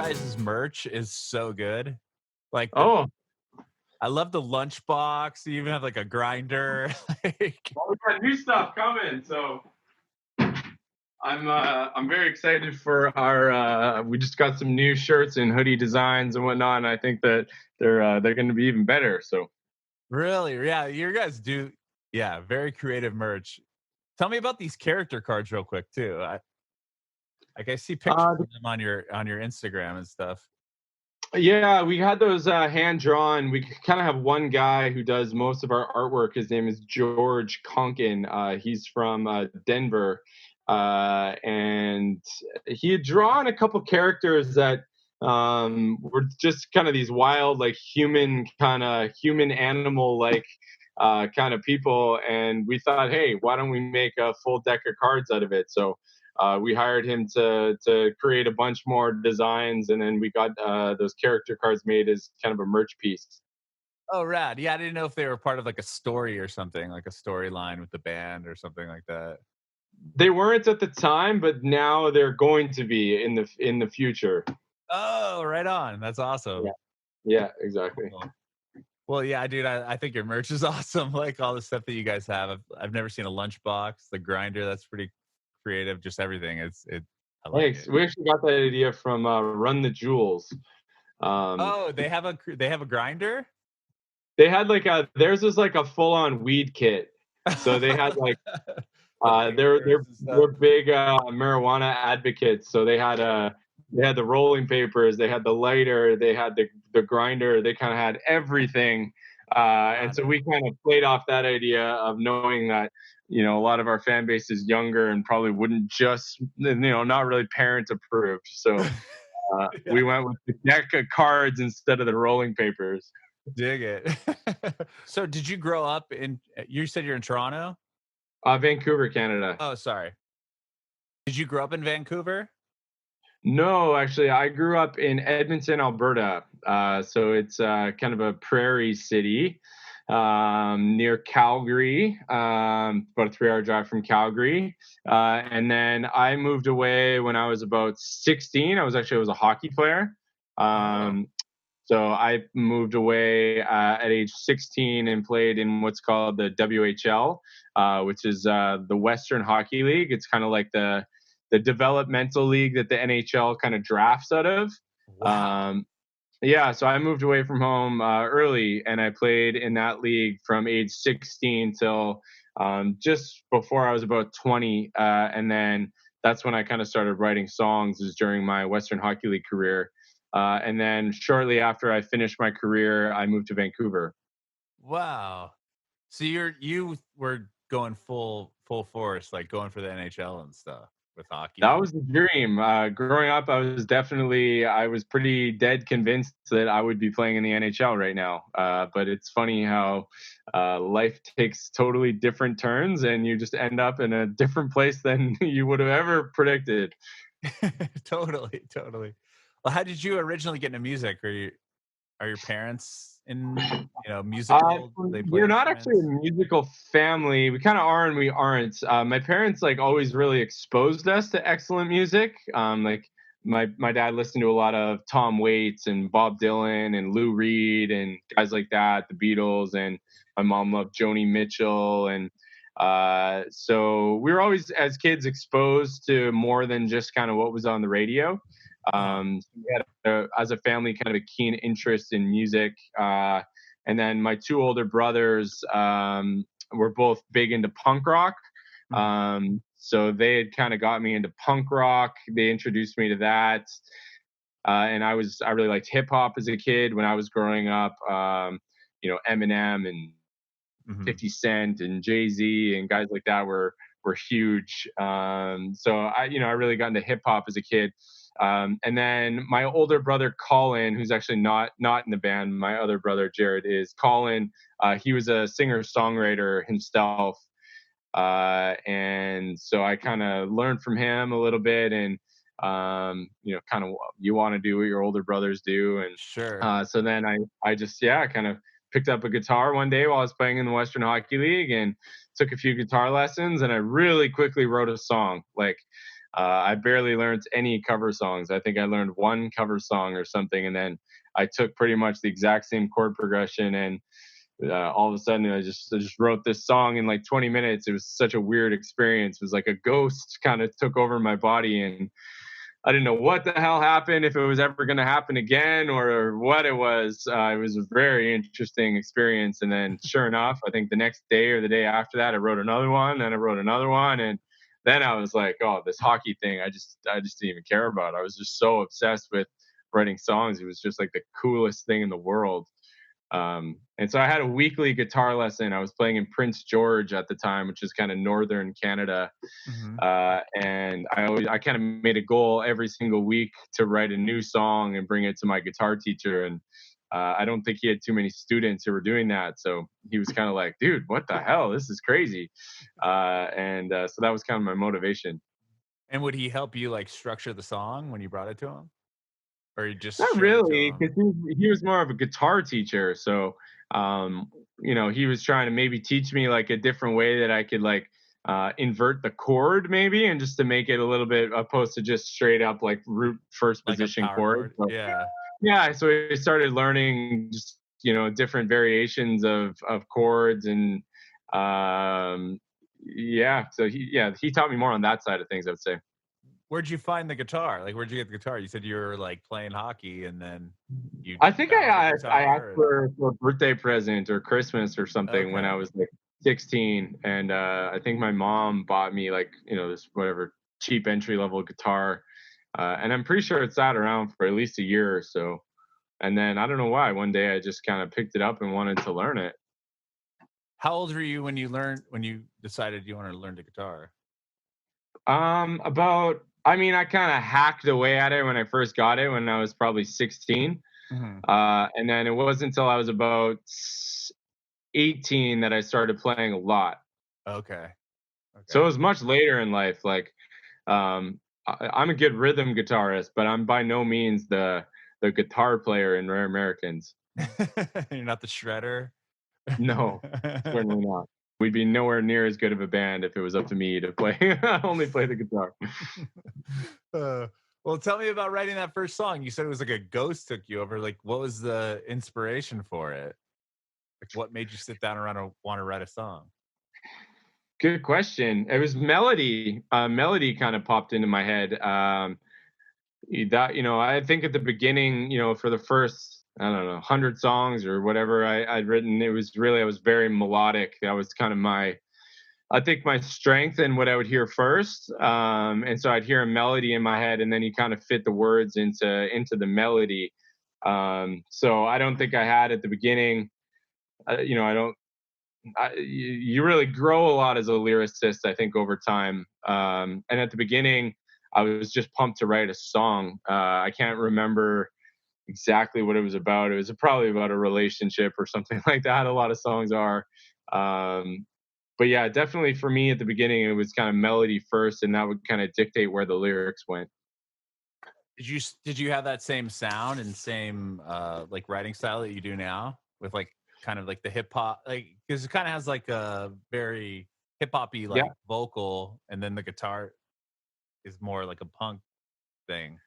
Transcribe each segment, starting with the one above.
guys' merch is so good. Like the Oh, I love the lunchbox. You even have like a grinder. Like, well, we got new stuff coming, so I'm very excited for our. We just got some new shirts and hoodie designs and whatnot, and I think that they're going to be even better. So really, yeah, you guys do, yeah, very creative merch. Tell me about these character cards real quick too. I see pictures uh, of them on your Instagram and stuff. yeah, we had those hand drawn. We kind of have one guy who does most of our artwork. His name is George Conkin. He's from Denver, and he had drawn a couple characters that were just kind of these wild, like human animal like kind of people. And we thought, hey, why don't we make a full deck of cards out of it? So we hired him to create a bunch more designs, and then we got those character cards made as kind of a merch piece. Oh, rad. Yeah, I didn't know if they were part of like a story or something, like a storyline with the band or something like that. They weren't at the time, but now they're going to be in the future. Oh, right on. That's Yeah, awesome. yeah, exactly. Cool. Well, yeah, dude, I think your merch is awesome. Like all the stuff that you guys have. I've never seen a lunchbox, the grinder. That's pretty creative. Just everything. I like Thanks. it. We actually got that idea from Run the Jewels. Um, Oh, they have a grinder. they had like a theirs was like a full on weed kit. So they had like The they're papers and stuff. they're big marijuana advocates. So they had the rolling papers, they had the lighter, they had the grinder. They kind of had everything. And Got so it. we kind of played off that idea of knowing that a lot of our fan base is younger and probably wouldn't just not really parent approved. So Yeah, we went with the deck of cards instead of the rolling papers. dig it. So, did you grow up in? You said you're in Toronto. Vancouver, Canada. Oh, sorry. Did you grow up in Vancouver? No, actually, I grew up in Edmonton, Alberta. So it's kind of a prairie city near Calgary, about a 3 hour drive from Calgary. And then I moved away when I was about 16. I was a hockey player. Oh, Um, so I moved away at age 16 and played in what's called the WHL, which is the Western Hockey League. It's kind of like the developmental league that the NHL kind of drafts out of. wow. Um, yeah, so I moved away from home early, and I played in that league from age 16 till just before I was about 20, and then that's when I kind of started writing songs. Was during my Western Hockey League career, and then shortly after I finished my career, I moved to Vancouver. Wow. So you were going full force, like going for the NHL and stuff with That hockey. was the dream. Growing up, I was pretty dead convinced that I would be playing in the NHL right now. But it's funny how life takes totally different turns, and you just end up in a different place than you would have ever predicted. Totally, totally. Well, how did you originally get into music? Are your parents in, musical? Do they play We're not actually a instruments? musical family. We kind of are and we aren't. My parents like always really exposed us to excellent music. Like my dad listened to a lot of Tom Waits and Bob Dylan and Lou Reed and guys like that, the Beatles, and my mom loved Joni Mitchell. And so we were always as kids exposed to more than just kind of what was on the radio. Uh-huh. We had as a family kind of a keen interest in music. And then my two older brothers were both big into punk rock. Mhm. So they had kind of got me into punk rock. They introduced me to that. And I really liked hip hop as a kid when I was growing up. Eminem and Mhm. 50 Cent and Jay Z and guys like that were huge. So I really got into hip hop as a kid. And then my older brother Colin, who's actually not in the band, my other brother Jared is Colin. He was a singer songwriter himself, and so I kind of learned from him a little bit, and kind of you want to do what your older brothers do, and Sure. so then I just kind of picked up a guitar one day while I was playing in the Western Hockey League and took a few guitar lessons, and I really quickly wrote a song. Like I barely learned any cover songs. I think I learned one cover song or something, and then I took pretty much the exact same chord progression, and all of a sudden I just wrote this song in like 20 minutes. It was such a weird experience. It was like a ghost kind of took over my body, and I didn't know what the hell happened, if it was ever going to happen again or what it was. It was a very interesting experience. And then, sure enough, I think the next day or the day after that, I wrote another one, and I wrote another one, and then I was like, oh, this hockey thing, I just didn't even care about. I was just so obsessed with writing songs. It was just like the coolest thing in the world. And so I had a weekly guitar lesson. I was playing in Prince George at the time, which is kind of northern Canada. Hmm. And I kind of made a goal every single week to write a new song and bring it to my guitar teacher. And I don't think he had too many students who were doing that, so he was kind of like, "Dude, what the hell? This is crazy." So that was kind of my motivation. And would he help you like structure the song when you brought it to him, or you just Not showed it to really, him? because he was more of a guitar teacher. So, he was trying to maybe teach me like a different way that I could like invert the chord, maybe, and just to make it a little bit opposed to just straight up like root first Like a position power chord. chord? So, Yeah. yeah, so I started learning just different variations of chords and yeah. So he taught me more on that side of things, I would say. Where'd you find the guitar? Like, where'd you get the guitar? You said you were like playing hockey, and then you I think found the I asked guitar. for a birthday present or Christmas or something when I Okay. was like 16, and I think my mom bought me like this whatever cheap entry level guitar, and I'm pretty sure it sat around for at least a year or so, and then I don't know why one day I just kind of picked it up and wanted to learn it. How old were you when you decided you wanted to learn the guitar? About I mean I kind of hacked away at it when I first got it when I was probably 16, Mhm. and then it wasn't until I was about 18 that I started playing a lot. Okay. So it Okay. was much later in life. Like, I'm a good rhythm guitarist, but I'm by no means the guitar player in Rare Americans. You're not the shredder? No, certainly not. We'd be nowhere near as good of a band if it was up to me to play only play the guitar. Uh, well, tell me about writing that first song. You said it was like a ghost took you over. Like, what was the inspiration for it? Like, what made you sit down around and wanna write a song? Good question. It was melody. Melody kind of popped into my head. That I think at the beginning, for the first I don't know 100 songs or whatever I'd written, it was really I was very melodic. That was kind of my I think my strength and what I would hear first. And so I'd hear a melody in my head, and then you kind of fit the words into the melody. So I don't think I had at the beginning. I don't. You really grow a lot as a lyricist, I think, over time. And at the beginning, I was just pumped to write a song. I can't remember exactly what it was about. It was probably about a relationship or something like that. A lot of songs are. Um, but yeah, definitely for me at the beginning, it was kind of melody first, and that would kind of dictate where the lyrics went. Did you have that same sound and same, like, writing style that you do now with, like, kind of like the hip hop like because it kinda has, like, a very hip hoppy, Yeah, like, vocal, and then the guitar is more like a punk thing.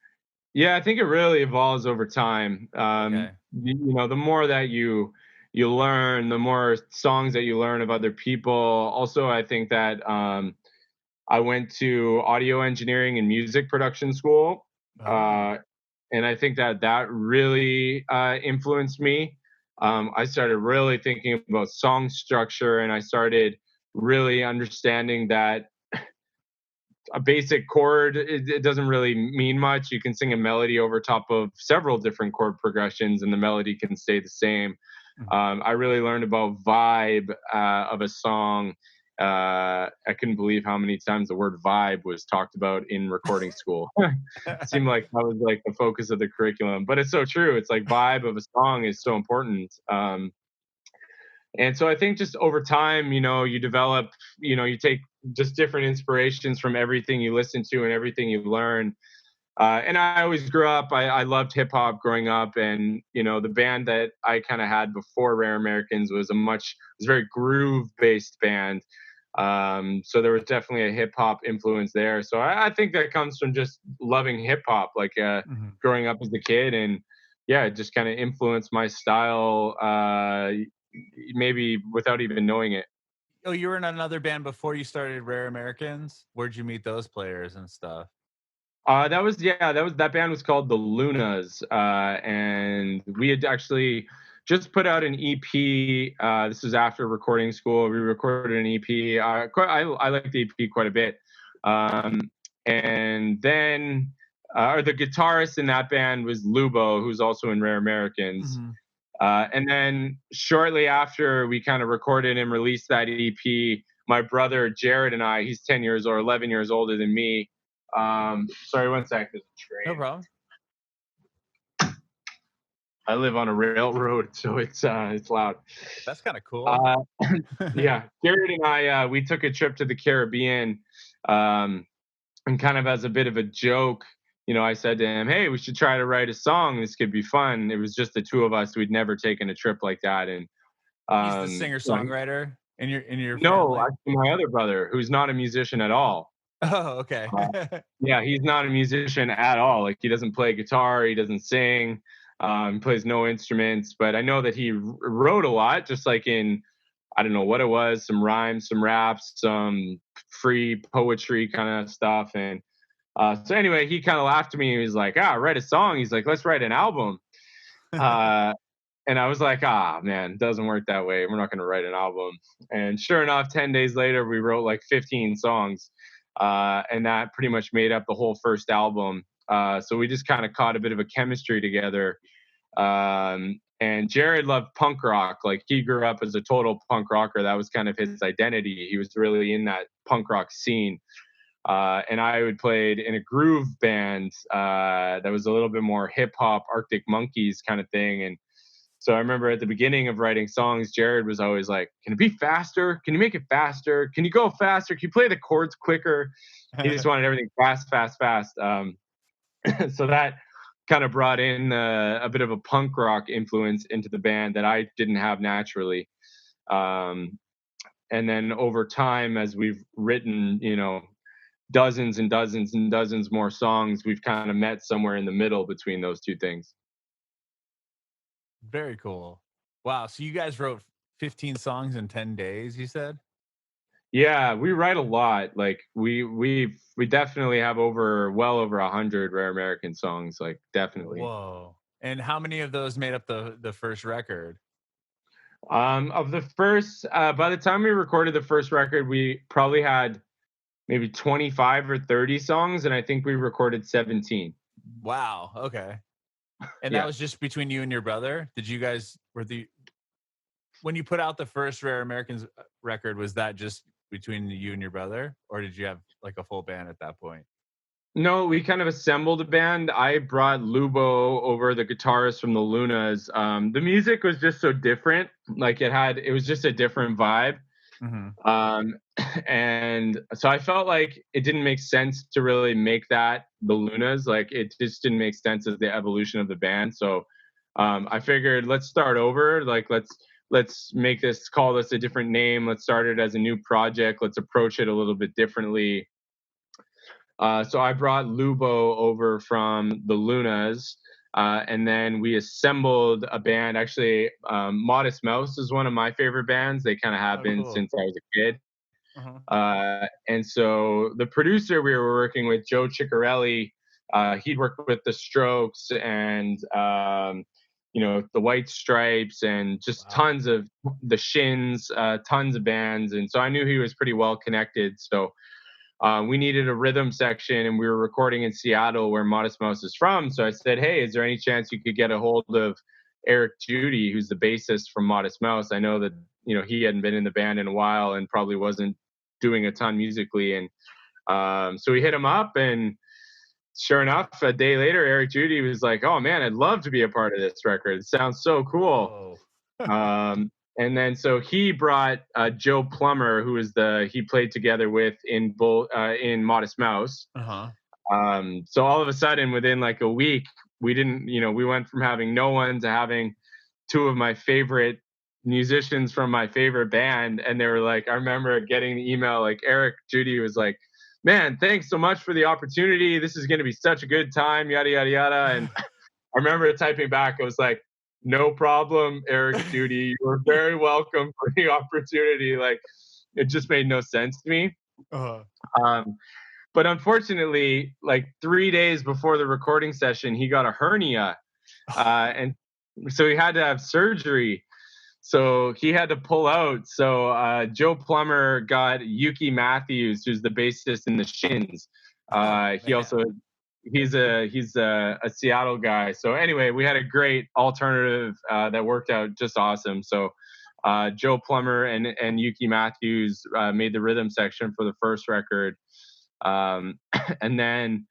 yeah, I think it really evolves over time. Okay. The more that you learn, the more songs that you learn of other people. Also, I think that I went to audio engineering and music production school, Oh. uh, and I think that that really influenced me. I started really thinking about song structure, and I started really understanding that a basic chord it doesn't really mean much. You can sing a melody over top of several different chord progressions, and the melody can stay the same. Mhm. I really learned about vibe of a song. I couldn't believe how many times the word vibe was talked about in recording school. Seemed like that was like the focus of the curriculum, but it's so true. It's like vibe of a song is so important. And so I think just over time, you develop, you take just different inspirations from everything you listen to and everything you learn. And I always grew up. I loved hip hop growing up, and the band that I kind of had before Rare Americans was a very groove based band. So there was definitely a hip hop influence there. So I think that comes from just loving hip hop, like Mhm. growing up as a kid, and yeah, it just kind of influenced my style, maybe without even knowing it. Oh, you were in another band before you started Rare Americans? Where'd you meet those players and stuff? That band was called the Lunas, and we had actually just put out an EP. This is after recording school. We recorded an EP. I like the EP quite a bit, and then or the guitarist in that band was Lubo, who's also in Rare Americans. Mhm. And then shortly after we kind of recorded and released that EP, my brother Jared and I, he's 10 years or 11 years older than me. Sorry, one sec. There's a No train. problem. I live on a railroad, so it's loud. That's kinda cool. Uh, yeah, Jared and I we took a trip to the Caribbean, um, and kind of as a bit of a joke, I said to him, "Hey, we should try to write a song. This could be fun." It was just the two of us. We'd never taken a trip like that, and He's the like, singer-songwriter in your no, family? actually, my other brother, who's not a musician at all. Oh, okay. Uh, yeah, he's not a musician at all. Like he doesn't play guitar, he doesn't sing, plays no instruments. But I know that he wrote a lot, just like in I don't know what it was, some rhymes, some raps, some free poetry kind of stuff. And so anyway, he kind of laughed at me. He was like, write a song. He's like, let's write an album. Uh, and I was like, man, it doesn't work that way. We're not going to write an album. And sure enough, 10 days later, we wrote like 15 songs. And that pretty much made up the whole first album. So we just kind of caught a bit of a chemistry together. And Jared loved punk rock. Like he grew up as a total punk rocker. That was kind of his identity. He was really in that punk rock scene. And I would played in a groove band that was a little bit more hip hop, Arctic Monkeys kind of thing. And so I remember at the beginning of writing songs, Jared was always like, "Can it be faster? Can you make it faster? Can you go faster? Can you play the chords quicker?" He just wanted everything fast, fast, fast. So that kind of brought in a bit of a punk rock influence into the band that I didn't have naturally. Um, and then over time, as we've written, dozens and dozens and dozens more songs, we've kind of met somewhere in the middle between those two things. Very cool. Wow, so you guys wrote 15 songs in 10 days, you said? Yeah, we write a lot. Like we definitely have well over 100 Rare American songs. Like definitely. Whoa. And how many of those made up the first record? Of the first, by the time we recorded the first record, we probably had maybe 25 or 30 songs, and I think we recorded 17. Wow, okay. And that Yeah. was just between you and your brother? Did you guys were the when you put out the first Rare Americans record, was that just between you and your brother, or did you have like a full band at that point? No, we kind of assembled a band. I brought Lubo over, the guitarist from the Lunas. The music was just so different. Like it was just a different vibe. Mhm. Um, and so I felt like it didn't make sense to really make that the Lunas. Like it just didn't make sense as the evolution of the band. So I figured let's start over. Like let's call this a different name. Let's start it as a new project. Let's approach it a little bit differently. So I brought Lubo over from the Lunas, and then we assembled a band. Actually, Modest Mouse is one of my favorite bands. They kind of have Oh, been cool. since I was a kid. Uh-huh. And so the producer we were working with, Joe Ciccarelli, he'd worked with the Strokes and the White Stripes and just Wow. tons of the Shins, tons of bands. And so I knew he was pretty well connected. So we needed a rhythm section, and we were recording in Seattle, where Modest Mouse is from. So I said, "Hey, is there any chance you could get a hold of Eric Judy, who's the bassist from Modest Mouse? I know that he hadn't been in the band in a while and probably wasn't doing a ton musically." And so we hit him up, and sure enough, a day later, Eric Judy was like, "Oh man, I'd love to be a part of this record. It sounds so cool." Whoa. And then so he brought Joe Plummer, who he played together with in Modest Mouse. Uh-huh. So all of a sudden, within like a week, we didn't, we went from having no one to having two of my favorite musicians from my favorite band. And they were like, I remember getting the email, like Eric Judy was like, man, thanks so much for the opportunity. This is going to be such a good time, yada, yada, yada. And I remember typing back, I was like, no problem, Eric Judy. You're very welcome for the opportunity. Like, it just made no sense to me. Uh-huh. But unfortunately, like 3 days before the recording session, he got a hernia. And so he had to have surgery. So he had to pull out. So Joe Plummer got Yuki Matthews, who's the bassist in the Shins. He also he's a Seattle guy. So anyway, we had a great alternative that worked out just awesome. So Joe Plummer and Yuki Matthews made the rhythm section for the first record. And then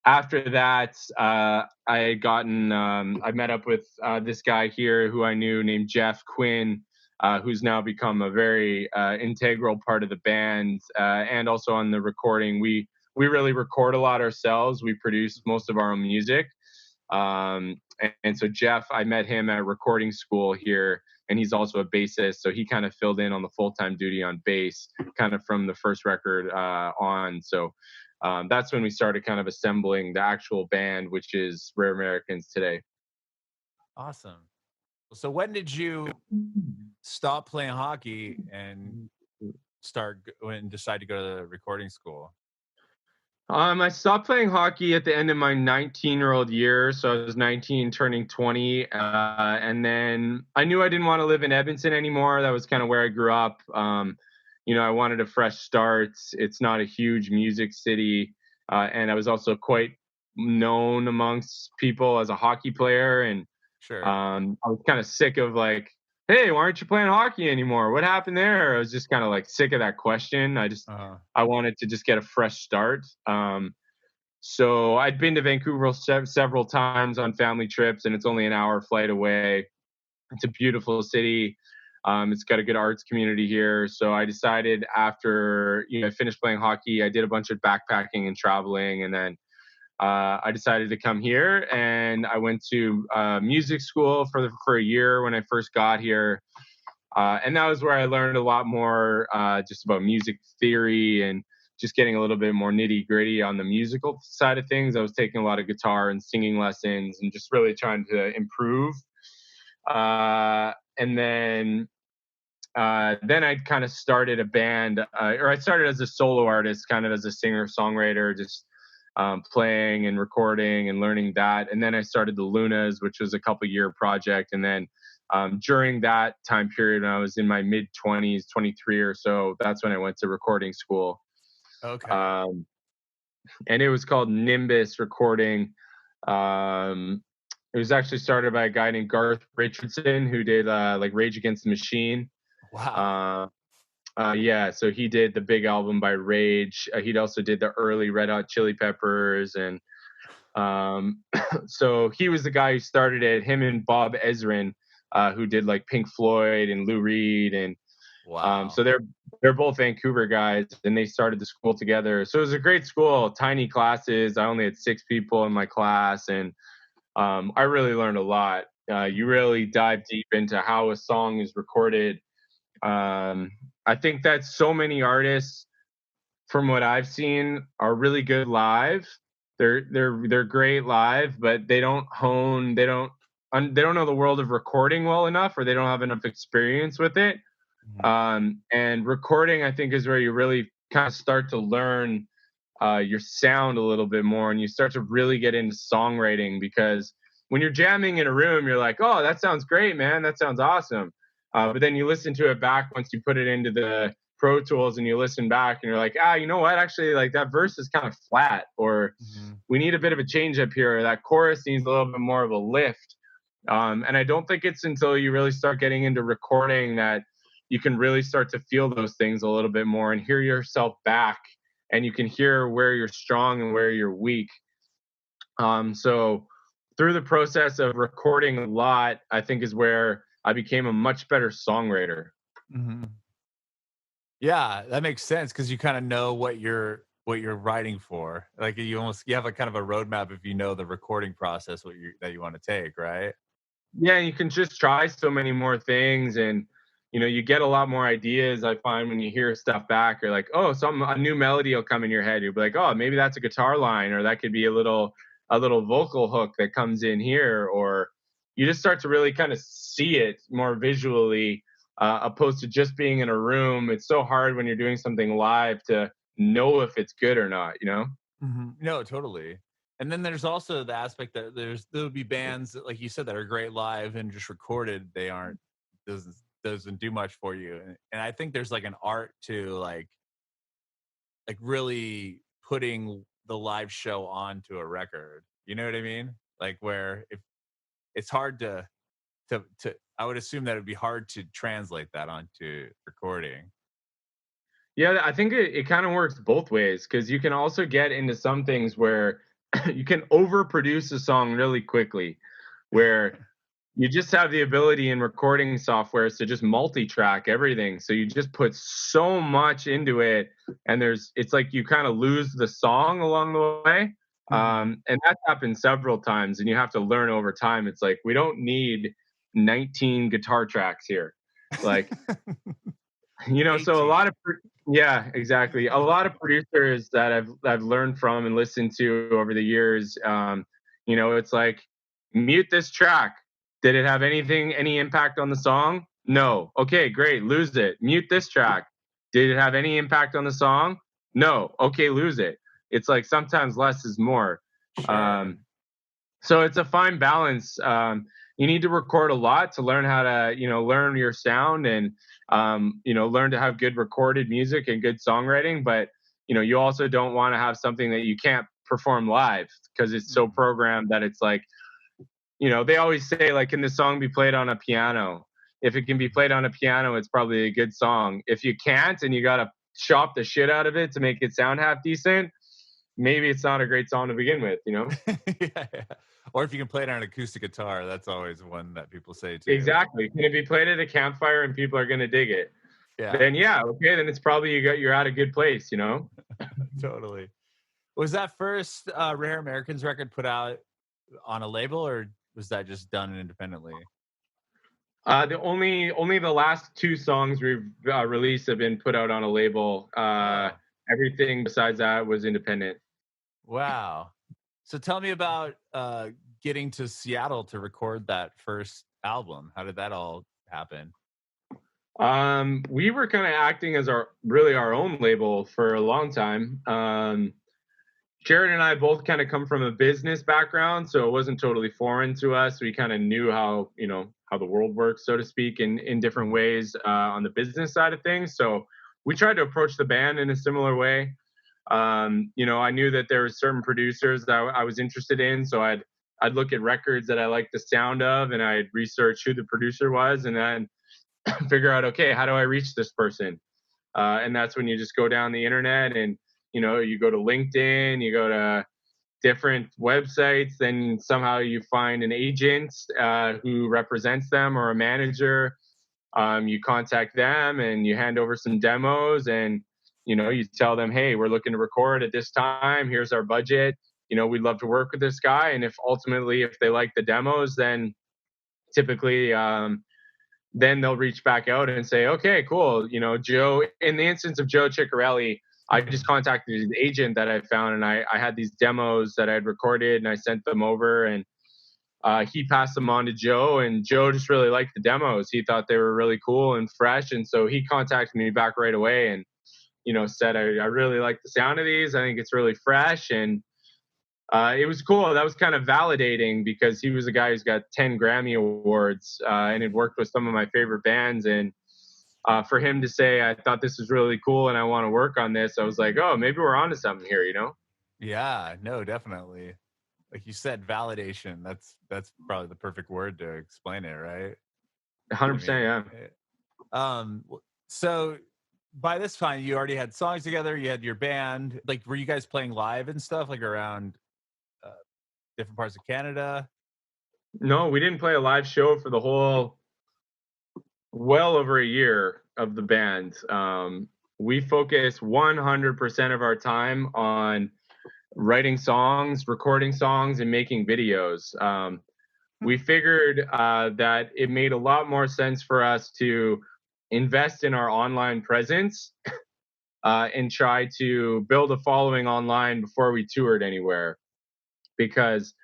after that, I had gotten, I met up with this guy here who I knew named Jeff Quinn, who's now become a very integral part of the band, and also on the recording. We really record a lot ourselves. We produce most of our own music. And so Jeff, I met him at recording school here, and he's also a bassist. So he kind of filled in on the full-time duty on bass, kind of from the first record on. So that's when we started kind of assembling the actual band, which is Rare Americans today. Awesome. So when did you stop playing hockey and decide to go to the recording school? I stopped playing hockey at the end of my 19-year-old year. So I was 19, turning 20. And then I knew I didn't want to live in Edmonton anymore. That was kind of where I grew up. I wanted a fresh start. It's not a huge music city. And I was also quite known amongst people as a hockey player. And Sure. I was kind of sick of like, hey, why aren't you playing hockey anymore? What happened there? I was just kind of like sick of that question. I wanted to just get a fresh start. So I'd been to Vancouver several times on family trips, and it's only an hour flight away. It's a beautiful city. It's got a good arts community here. So I decided after I finished playing hockey, I did a bunch of backpacking and traveling, and then I decided to come here, and I went to music school for a year when I first got here. And that was where I learned a lot more just about music theory and just getting a little bit more nitty gritty on the musical side of things. I was taking a lot of guitar and singing lessons and just really trying to improve. And then I kind of started a band, or I started as a solo artist, kind of as a singer songwriter, just playing and recording and learning that. And then I started the Lunas, which was a couple-year project. And then during that time period, when I was in my mid 20s, 23 or so, that's when I went to recording school. Okay. And it was called Nimbus Recording. It was actually started by a guy named Garth Richardson, who did like Rage Against the Machine. Wow. Yeah, so he did the big album by Rage. He'd also did the early Red Hot Chili Peppers, and so he was the guy who started it. Him and Bob Ezrin, who did like Pink Floyd and Lou Reed, and wow. So they're both Vancouver guys, and they started the school together. So it was a great school, tiny classes. I only had 6 people in my class, and I really learned a lot. You really dive deep into how a song is recorded. I think that so many artists, from what I've seen, are really good live. They're great live, but they don't know the world of recording well enough, or they don't have enough experience with it. And recording, I think, is where you really kind of start to learn your sound a little bit more, and you start to really get into songwriting, because when you're jamming in a room, you're like, oh, that sounds great, man. That sounds awesome. But then you listen to it back once you put it into the Pro Tools, and you listen back and you're like, you know what? Actually, like that verse is kind of flat, or we need a bit of a change up here. Or that chorus needs a little bit more of a lift. And I don't think it's until you really start getting into recording that you can really start to feel those things a little bit more and hear yourself back, and you can hear where you're strong and where you're weak. So through the process of recording a lot, I think is where I became a much better songwriter. Yeah, that makes sense, because you kind of know what you're what you're writing for. Like you have a kind of a roadmap if you know the recording process that you want to take, right? Yeah, you can just try so many more things, and you get a lot more ideas. I find when you hear stuff back, you're like, oh, a new melody will come in your head. You'll be like, oh, maybe that's a guitar line, or that could be a little vocal hook that comes in here, or you just start to really kind of see it more visually, opposed to just being in a room. It's so hard when you're doing something live to know if it's good or not. No, totally. And then there's also the aspect that there'll be bands that, like you said, that are great live and just recorded. They aren't doesn't do much for you. And I think there's like an art to like really putting the live show onto a record. You know what I mean? Like where if it's hard to I would assume that it'd be hard to translate that onto recording. Yeah, I think it kind of works both ways because you can also get into some things where you can overproduce a song really quickly, where you just have the ability in recording softwares to just multi-track everything. So you just put so much into it, and it's like you kind of lose the song along the way. Mhm. And that's happened several times, and you have to learn over time. It's like we don't need 19 guitar tracks here. Like so a 18. lot of yeah, exactly. A lot of producers that I've learned from and listened to over the years, it's like mute this track. Did it have any impact on the song? No. Okay, great. Lose it. Mute this track. Did it have any impact on the song? No. Okay, lose it. It's like sometimes less is more. Sure. Um, so it's a fine balance. You need to record a lot to learn how to, learn your sound and, learn to have good recorded music and good songwriting. But, you also don't want to have something that you can't perform live because it's so Mhm. programmed that it's like, they always say, like, can this song be played on a piano? If it can be played on a piano, it's probably a good song. If you can't and you got to chop the shit out of it to make it sound half decent, maybe it's not a great song to begin with. Yeah, yeah. Or if you can play it on an acoustic guitar, that's always one that people say too. Exactly. Can it be played at a campfire and people are gonna dig it? Yeah, Then yeah, okay, then it's probably you're at a good place. totally. Was that first Rare Americans record put out on a label, or was that just done independently? The only the last two songs we've released have been put out on a label. Oh, Everything besides that was independent. wow. So tell me about getting to Seattle to record that first album. How did that all happen? We were kind of acting as our own label for a long time. Jared and I both kind of come from a business background, so it wasn't totally foreign to us. We kind of knew how the world works, so to speak, in different Mhm. ways on the business side of things. So we tried to approach the band in a similar way. I knew that there were certain producers that I was interested in, so I'd look at records that I liked the sound of, and I'd research who the producer was, and then figure out, okay, how do I reach this person? And that's when you just go down the internet and you go to LinkedIn, you go to different websites, then somehow you find an agent who represents them or a manager. You contact them and you hand over some demos, and you tell them, hey, we're looking to record at this time. Here's our budget. We'd love to work with this guy. And if they like the demos, then typically then they'll reach back out and say, okay, cool. Joe, in the instance of Joe Ciccarelli, I just Mhm. contacted his agent that I found, and I had these demos that I had recorded, and I sent them over, and he passed them on to Joe, and Joe just really liked the demos. He thought they were really cool and fresh, and so he contacted me back right away and said, I really like the sound of these. I think it's really fresh, and it was cool. That was kind of validating because he was a guy who's got 10 Grammy awards and had worked with some of my favorite bands. And for him to say, I thought this was really cool and I want to work on this, I was like, oh, maybe we're onto something here. Yeah, no, definitely. Like you said, validation. That's probably the perfect word to explain it, right? I 100%. mean, Yeah. so by this time you already had songs together, you had your band. Like, were you guys playing live and stuff, like around uh, different parts of Canada? No, we didn't play a live show for the whole well over a year of the band. we focus 100% of our time on writing songs, recording songs, and making videos. We figured that it made a lot more sense for us to invest in our online presence and try to build a following online before we toured anywhere, because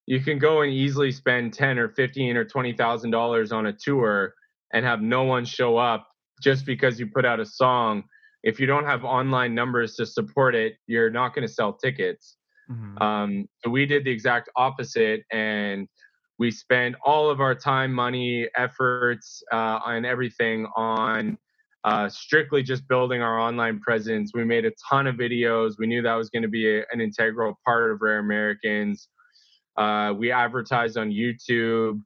you can go and easily spend 10 or 15 or $20,000 on a tour and have no one show up just because you put out a song. If you don't have online numbers to support it, you're not going to sell tickets. Mhm. So we did the exact opposite, and we spent all of our time, money, efforts, and everything on strictly just building our online presence. We made a ton of videos. We knew that was going to be an integral part of Rare Americans. We advertised on YouTube,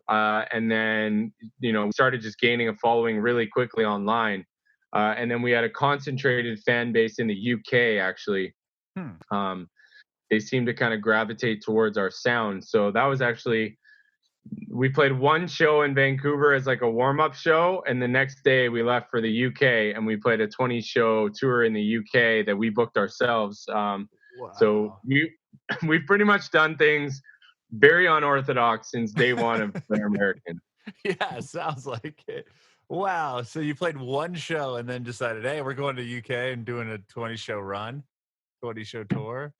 and then we started just gaining a following really quickly online. And then we had a concentrated fan base in the UK, actually. Hmm. They seemed to kind of gravitate towards our sound. So that was actually, we played one show in Vancouver as like a warm-up show, and the next day we left for the UK and we played a 20-show tour in the UK that we booked ourselves. So Wow. we've pretty much done things very unorthodox since day one of Rare American. Yeah, sounds like it. Wow. So you played one show and then decided, hey, we're going to UK and doing a 20-show run, 20-show tour.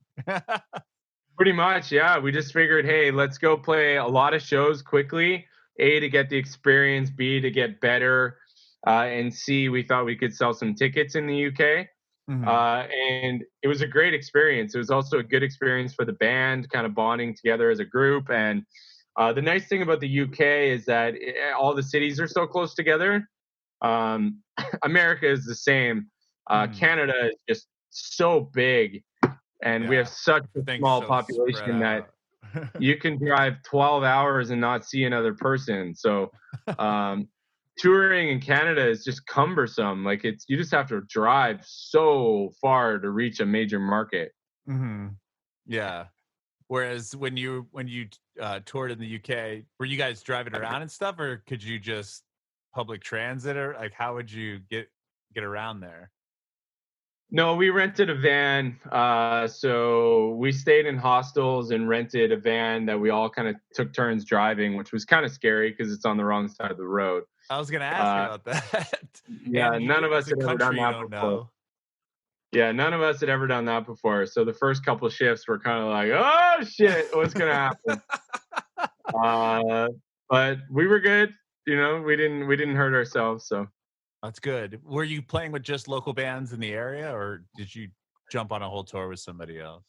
Pretty much, yeah. We just figured, hey, let's go play a lot of shows quickly. A, to get the experience. B, to get better. And C, we thought we could sell some tickets in the UK. Mhm. And it was a great experience. It was also a good experience for the band, kind of bonding together as a group. And the nice thing about the UK is that all the cities are so close together. America is the same. Mhm. Canada is just so big, and we have Yeah. such a Everything's small so spread population that out. you can drive 12 hours and not see another person. So, um, touring in Canada is just cumbersome. Like, you just have to drive so far to reach a major market. Mhm. Yeah. Whereas when you toured in the UK, were you guys driving around and stuff, or could you just public transit, or like how would you get around there? No, we rented a van. So we stayed in hostels and rented a van that we all kind of took turns driving, which was kind of scary because it's on the wrong side of the road. I was gonna ask you Uh, about that. yeah, And none of us it's a had ever done country you that don't before. know. Yeah, none of us had ever done that before. So the first couple shifts were kind of like, oh shit, what's gonna happen? Uh, but we were good. We didn't hurt ourselves. So That's good. Were you playing with just local bands in the area, or did you jump on a whole tour with somebody else?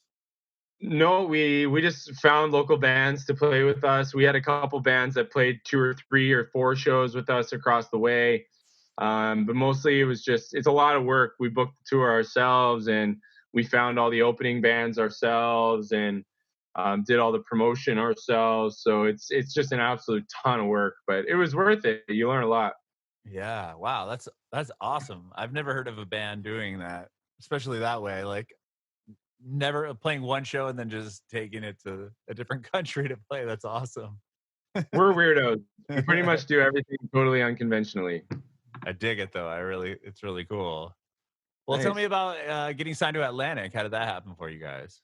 no, we just found local bands to play with us. We had a couple bands that played 2 or 3 or 4 shows with us across the way. But mostly it's a lot of work. We booked the tour ourselves, and we found all the opening bands ourselves, and did all the promotion ourselves. So it's just an absolute ton of work, but it was worth it. You learn a lot. Yeah. Wow. That's awesome. I've never heard of a band doing that, especially that way. Like never playing one show and then just taking it to a different country to play. That's awesome. We're weirdos. We pretty much do everything totally unconventionally. I dig it though. It's really cool. Well, tell me Nice. about getting signed to Atlantic. How did that happen for you guys?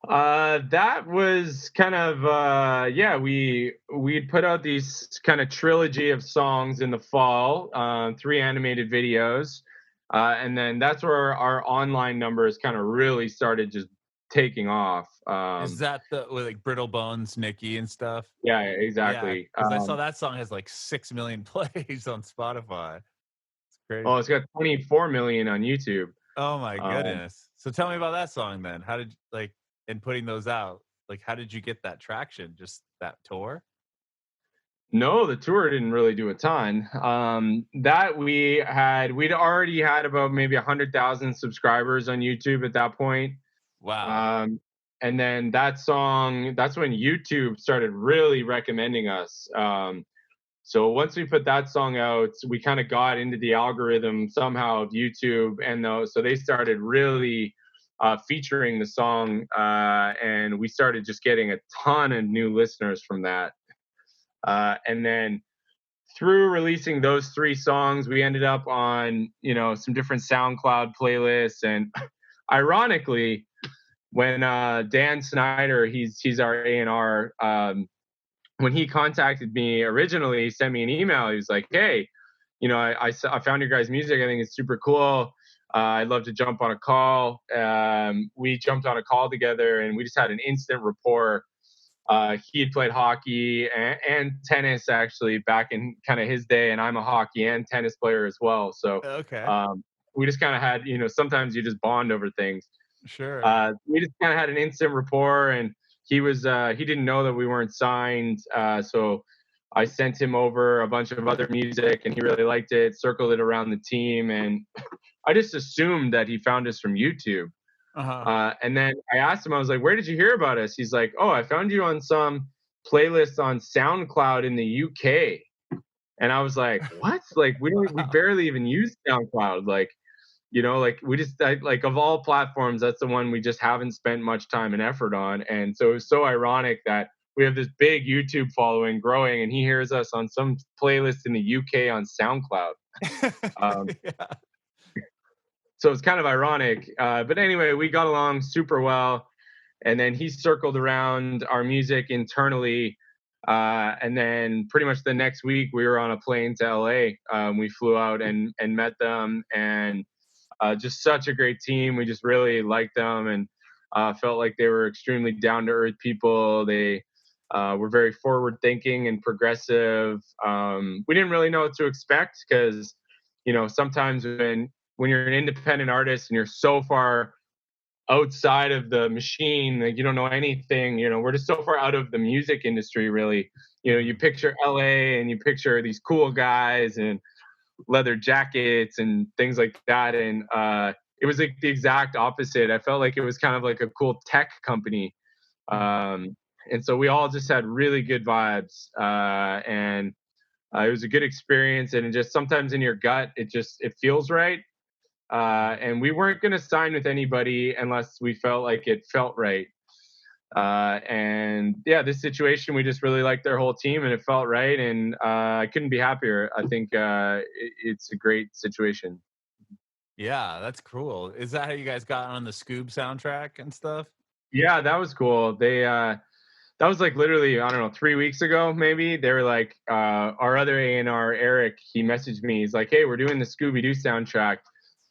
That was kind of yeah. We'd put out these kind of trilogy of songs in the fall, 3 animated videos, and then that's where our online numbers kind of really started just taking off. Is that the with like Brittle Bones, Nikki, and stuff? Yeah, Yeah, exactly. because I saw that song has like 6 million plays on Spotify. It's Oh, crazy. it's got 24 million on YouTube. Oh my Um, goodness. So tell me about that song then. How did like in putting those out? Like how did you get that traction? Just that tour? No, the tour didn't really do a ton. That we'd already had about maybe 100,000 subscribers on YouTube at that point. Wow. Um, and then that song, that's when YouTube started really recommending us. So once we put that song out, we kind of got into the algorithm somehow of YouTube, and so they started really featuring the song, and we started just getting a ton of new listeners from that. And then through releasing those 3 songs, we ended up on, some different SoundCloud playlists. And ironically, when Dan Snyder, he's our A&R, when he contacted me originally, he sent me an email. He was like, "Hey, I found your guys' music. I think it's super cool. I'd love to jump on a call." We jumped on a call together, and we just had an instant rapport. He had played hockey and tennis actually back in kind of his day, and I'm a hockey and tennis player as well. So Okay. we just kind of had, sometimes you just bond over things. Sure. We just kind of had an instant rapport, and he didn't know that we weren't signed. So I sent him over a bunch of other music, and he really liked it. Circled it around the team, and I just assumed that he found us from YouTube. Uh-huh. And then I asked him, I was like, "Where did you hear about us?" He's like, "Oh, I found you on some playlist on SoundCloud in the UK." And I was like, "What?" Like we Wow. barely even use SoundCloud. Like we just like of all platforms, that's the one we just haven't spent much time and effort on. And so it was so ironic that we have this big YouTube following growing, and he hears us on some playlist in the UK on SoundCloud. Um, Yeah. so it's kind of ironic. But anyway, we got along super well. And then he circled around our music internally. And then pretty much the next week, we were on a plane to LA. We flew out and met them, and just such a great team. We just really liked them, and felt like they were extremely down to earth people. They were very forward thinking and progressive. We didn't really know what to expect because, sometimes when you're an independent artist and you're so far outside of the machine, like you don't know anything. We're just so far out of the music industry, really. You Mhm. picture LA and you picture these cool guys and leather jackets and things like that. And it was like the exact opposite. I felt like it was kind of like a cool tech company. Mhm. um, and so we all just had really good vibes. And it was a good experience, and it just sometimes in your gut it feels right. And we weren't going to sign with anybody unless we felt like it felt right. And yeah, this situation, we just really liked their whole team, and it felt right. And I couldn't be happier. I think it's a great situation. Yeah, that's cool. Is that how you guys got on the Scoob soundtrack and stuff? Yeah, that was cool. That was like literally, I don't know, 3 weeks ago, maybe. They were like, our other A&R, Eric, he messaged me. He's like, "Hey, we're doing the Scooby Doo soundtrack.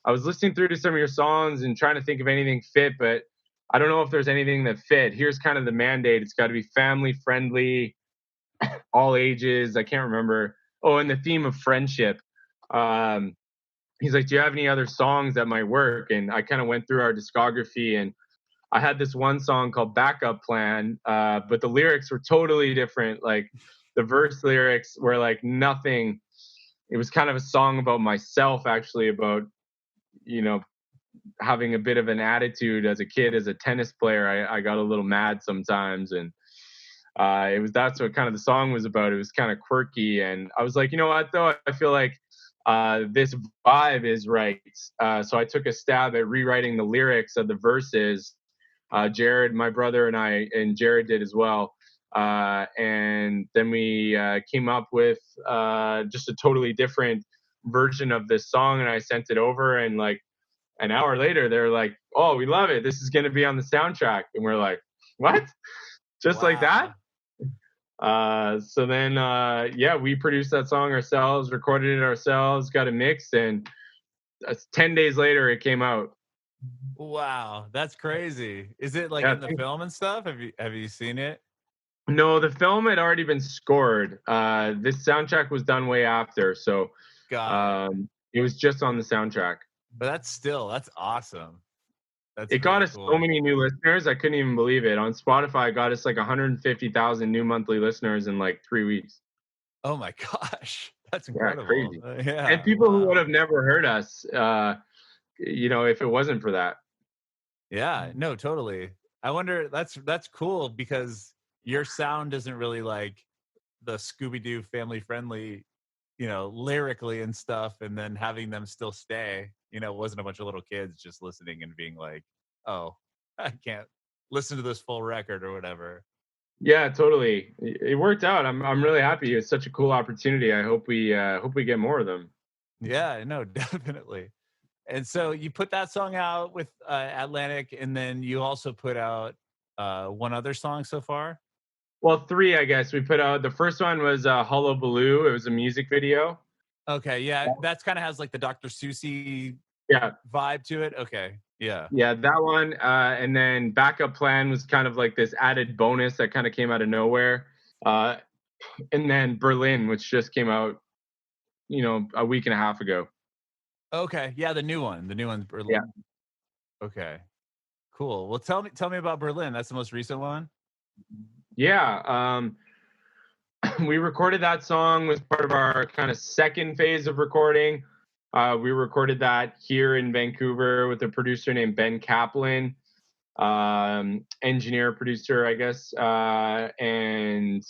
I was listening through to some of your songs and trying to think of anything fit, but I don't know if there's anything that fit. Here's kind of the mandate. It's got to be family friendly, all ages." I can't remember. Oh, and the theme of friendship. Um, he's like, "Do you have any other songs that might work?" And I kind of went through our discography, and I had this one song called Backup Plan, but the lyrics were totally different. Like the verse lyrics were like nothing. It was kind of a song about myself, actually, about, you know, having a bit of an attitude as a kid, as a tennis player. I got a little mad sometimes. And that's what kind of the song was about. It was kind of quirky. And I was like, you know what, though? I feel like this vibe is right. So I took a stab at rewriting the lyrics of the verses. Jared, my brother, and Jared did as well. And then we came up with just a totally different version of this song, and I sent it over. And like an hour later, they're like, "Oh, we love it. This is going to be on the soundtrack." And we're like, "What?" Just like that. Wow. So then, yeah, we produced that song ourselves, recorded it ourselves, got it mixed, and 10 days later, it came out. Wow, that's crazy. Is it like Yeah, in the film and stuff? Have you seen it? no, the film had already been scored. This soundtrack was done way after, so Got it. it was just on the soundtrack. But that's awesome. That's It got really us so cool. many new listeners. I couldn't even believe it. On Spotify, it got us like 150,000 new monthly listeners in like 3 weeks. Oh my gosh. That's Yeah, incredible. crazy. And Yeah, people who would wow. have never heard us, if it wasn't for that. Yeah, no, totally. I wonder that's cool because your sound isn't really like the Scooby Doo family friendly, lyrically and stuff, and then having them still stay, it wasn't a bunch of little kids just listening and being like, oh, I can't listen to this full record or whatever. Yeah, totally. It worked out. I'm really happy. It's such a cool opportunity. I hope we get more of them. Yeah, no, definitely. And so you put that song out with Atlantic, and then you also put out one other song so far. Well, three, I guess. We put out the first one was Hollow Baloo. It was a music video. Okay, yeah, that's kind of has like the Dr. Susie Yeah, vibe to it. Okay, yeah. yeah, that one. And then Backup Plan was kind of like this added bonus that kind of came out of nowhere. Uh, and then Berlin, which just came out, a week and a half ago. Okay, yeah, the new one. The new one's Yeah. Berlin. Okay, cool. Well, tell me about Berlin. That's the most recent one. Yeah. We recorded that song was part of our kind of second phase of recording. We recorded that here in Vancouver with a producer named Ben Kaplan, engineer producer, I guess. And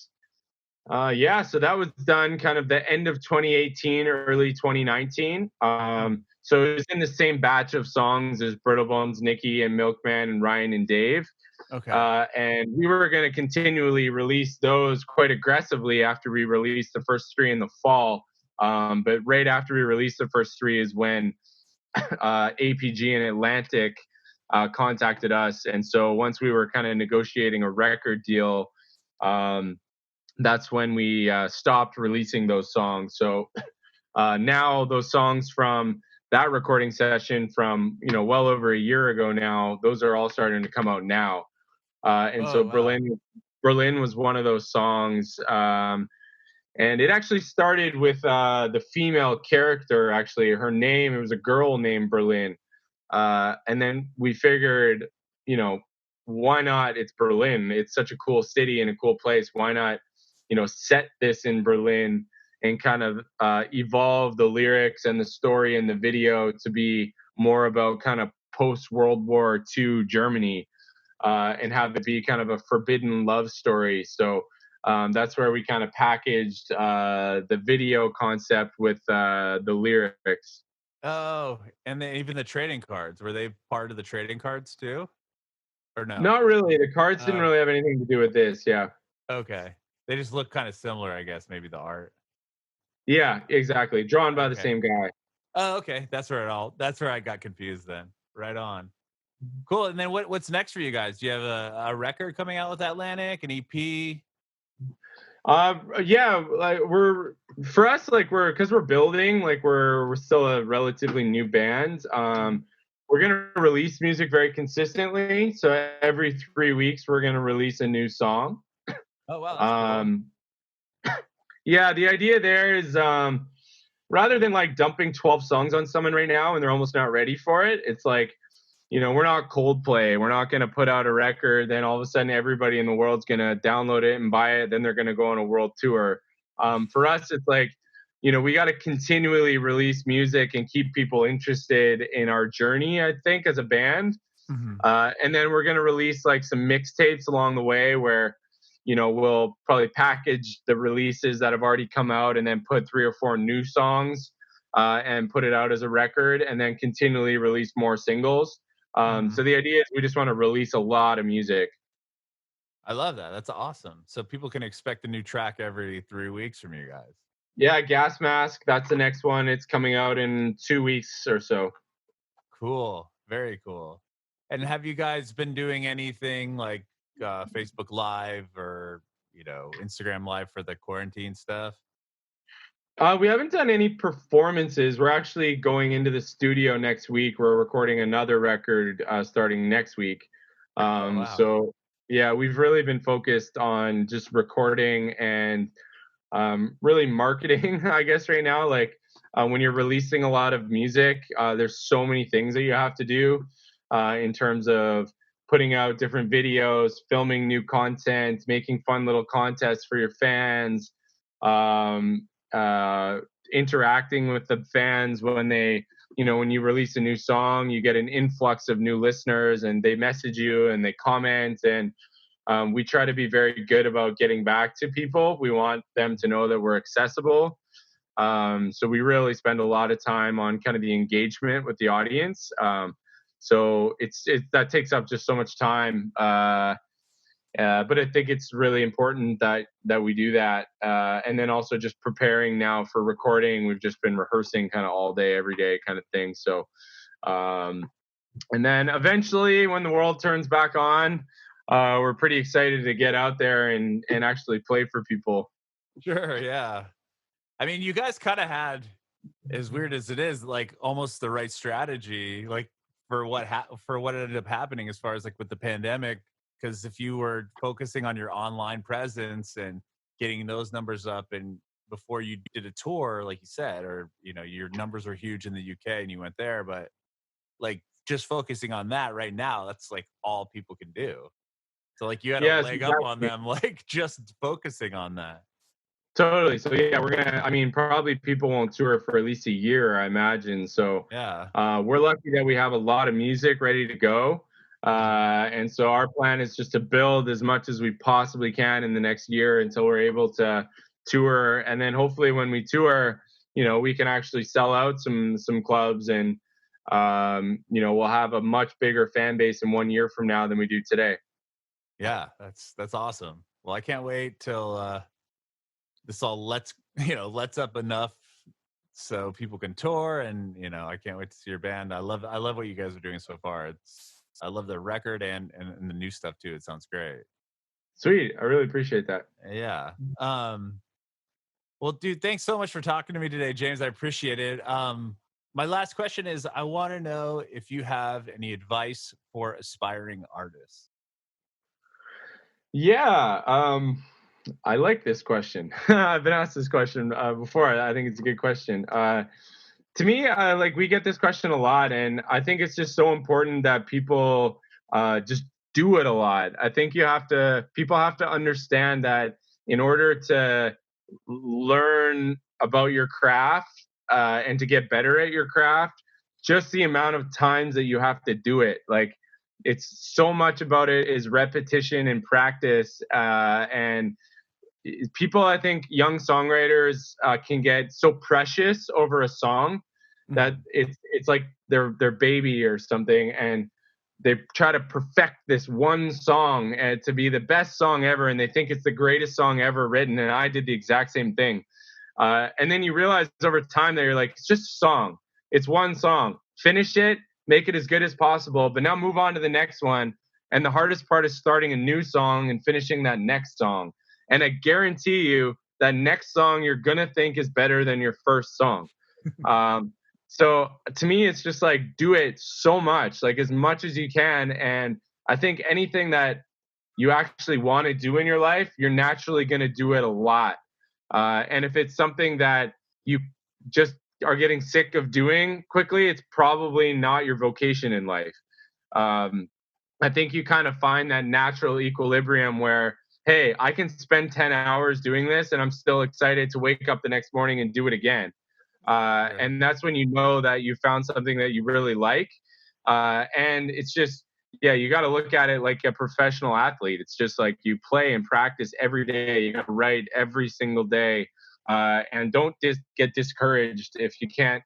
yeah, so that was done kind of the end of 2018, early 2019. Mhm. So it was in the same batch of songs as Brittle Bones, Nikki, and Milkman, and Ryan and Dave. Okay. And we were going to continually release those quite aggressively after we released the first three in the fall. But right after we released the first three is when APG and Atlantic contacted us. And so once we were kind of negotiating a record deal, um, that's when we stopped releasing those songs. So now those songs from that recording session from well over a year ago now, those are all starting to come out now. And so Oh wow. Berlin was one of those songs. And it actually started with the female character. Actually, her name, it was a girl named Berlin. And then we figured, you know, why not? It's Berlin. It's such a cool city and a cool place. Why not, set this in Berlin and kind of evolve the lyrics and the story and the video to be more about kind of post World War II Germany, and have it be kind of a forbidden love story. So that's where we kind of packaged the video concept with the lyrics. Oh, and then even the trading cards, were they part of the trading cards too, or no? Not really. The cards didn't Oh, really have anything to do with this. Yeah. okay. They just look kind of similar, I guess. Maybe the art. Yeah, exactly. Drawn by the Okay. same guy. Oh, okay. That's where I got confused then. Right on. Cool. And then what's next for you guys? Do you have a record coming out with Atlantic, an EP? Yeah, like for us, like because we're building, like we're still a relatively new band. We're gonna release music very consistently. So every 3 weeks, we're gonna release a new song. Oh wow, that's cool. Um, yeah, the idea there is rather than like dumping 12 songs on someone right now and they're almost not ready for it, it's like, we're not Coldplay. We're not going to put out a record, then all of a sudden everybody in the world's going to download it and buy it. Then they're going to go on a world tour. For us, it's like, we got to continually release music and keep people interested in our journey, I think, as a band. Mhm. And then we're going to release like some mixtapes along the way where, we'll probably package the releases that have already come out and then put 3 or 4 new songs and put it out as a record and then continually release more singles. So Mhm. the idea is we just want to release a lot of music. I love that. That's awesome. So people can expect a new track every 3 weeks from you guys. Yeah, Gas Mask, that's the next one. It's coming out in 2 weeks or so. Cool. Very cool. And have you guys been doing anything like Facebook Live or Instagram Live for the quarantine stuff? We haven't done any performances. We're actually going into the studio next week. We're recording another record starting next week. Oh wow. So, yeah, we've really been focused on just recording and really marketing, I guess, right now. Like when you're releasing a lot of music, there's so many things that you have to do in terms of putting out different videos, filming new content, making fun little contests for your fans, um, uh, interacting with the fans when when you release a new song, you get an influx of new listeners and they message you and they comment. And we try to be very good about getting back to people. We want them to know that we're accessible. So we really spend a lot of time on kind of the engagement with the audience. So that takes up just so much time. But I think it's really important that we do that, and then also just preparing now for recording. We've just been rehearsing kind of all day, every day, kind of thing. So, um, and then eventually, when the world turns back on, we're pretty excited to get out there and actually play for people. Sure, yeah. I mean, you guys kind of had, as weird as it is, like almost the right strategy, like for what ended up happening as far as like with the pandemic. Because if you were focusing on your online presence and getting those numbers up, and before you did a tour, like you said, or your numbers were huge in the UK and you went there, but like just focusing on that right now, that's like all people can do. So like you had a Yes, leg up on exactly. them, like just focusing on that. Totally. So yeah, we're gonna. I mean, probably people won't tour for at least a year, I imagine. So Yeah. we're lucky that we have a lot of music ready to go, and so our plan is just to build as much as we possibly can in the next year until we're able to tour, and then hopefully when we tour, we can actually sell out some clubs, and we'll have a much bigger fan base in 1 year from now than we do today. Yeah, that's awesome. Well, I can't wait till this all lets up enough so people can tour, and I can't wait to see your band. I love what you guys are doing so far. I love the record and the new stuff too. It sounds great. Sweet. I really appreciate that. Yeah. Well, dude, thanks so much for talking to me today, James. I appreciate it. My last question is, I want to know if you have any advice for aspiring artists. Yeah, I like this question. I've been asked this question before. I think it's a good question. To me, like we get this question a lot, and I think it's just so important that people just do it a lot. I think people have to understand that in order to learn about your craft and to get better at your craft, just the amount of times that you have to do it, like it's so much about it is repetition and practice, and people, I think young songwriters can get so precious over a song that Mhm. it's like their baby or something, and they try to perfect this one song and to be the best song ever, and they think it's the greatest song ever written. And I did the exact same thing, and then you realize over time that you're like, it's just a song. It's one song. Finish it, make it as good as possible, but now move on to the next one. And the hardest part is starting a new song and finishing that next song. And I guarantee you that next song you're gonna think is better than your first song. Um, so to me, it's just like do it so much, like as much as you can. And I think anything that you actually want to do in your life, you're naturally going to do it a lot. And if it's something that you just are getting sick of doing quickly, it's probably not your vocation in life. Um, I think you kind of find that natural equilibrium where, hey, I can spend 10 hours doing this and I'm still excited to wake up the next morning and do it again. Sure. And that's when you know that you found something that you really like. And it's just, yeah, you got to look at it like a professional athlete. It's just like you play and practice every day. You got to write every single day. And don't get discouraged if you can't,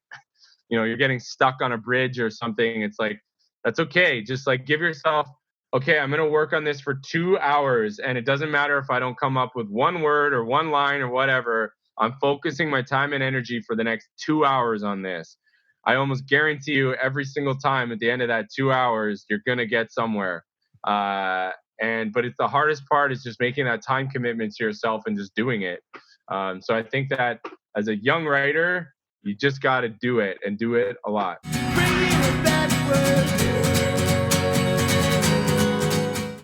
you're getting stuck on a bridge or something. It's like, that's okay. Just like give yourself, okay, I'm going to work on this for 2 hours. And it doesn't matter if I don't come up with one word or one line or whatever. I'm focusing my time and energy for the next 2 hours on this. I almost guarantee you every single time at the end of that 2 hours, you're going to get somewhere. Uh, but it's the hardest part is just making that time commitment to yourself and just doing it. So I think that as a young writer, you just got to do it and do it a lot.